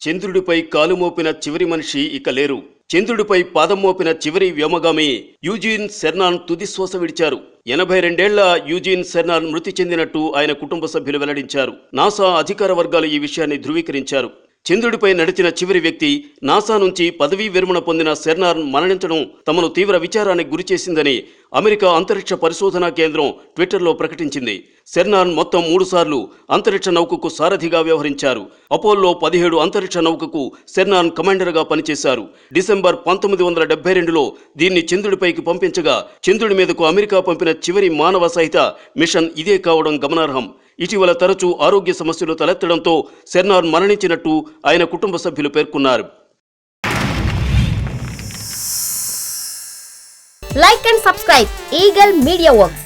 చంద్రుడిపై కాలు మోపిన చివరి మనిషి ఇక లేరు. చంద్రుడిపై పాదం మోపిన చివరి వ్యోమగామి యూజీన్ సెర్నాన్ తుది శ్వాస విడిచారు. 82 యూజీన్ సెర్నాన్ మృతి చెందినట్టు ఆయన కుటుంబ సభ్యులు వెల్లడించారు. నాసా అధికార వర్గాలు ఈ విషయాన్ని ధృవీకరించారు. చంద్రుడిపై నడిచిన చివరి వ్యక్తి నాసా నుంచి పదవీ విరమణ పొందిన సెర్నాన్ మరణించడం తమను తీవ్ర విచారానికి గురిచేసిందని అమెరికా అంతరిక్ష పరిశోధనా కేంద్రం ట్విట్టర్లో ప్రకటించింది. సెర్నాన్ మొత్తం 3 సార్లు అంతరిక్ష నౌకకు సారథిగా వ్యవహరించారు. అపోలో 17 అంతరిక్ష నౌకకు సెర్నాన్ కమాండర్గా పనిచేశారు. డిసెంబర్ 1972లో దీన్ని చంద్రుడిపైకి పంపించగా చంద్రుడి మీదకు అమెరికా పంపిన చివరి మానవ సహిత మిషన్ ఇదే కావడం గమనార్హం. ఇటీవల తరచూ ఆరోగ్య సమస్యలు తలెత్తడంతో సెర్నాన్ మరణించినట్టు ఆయన కుటుంబ సభ్యులు పేర్కొన్నారు. Like and subscribe Eagle Media Works.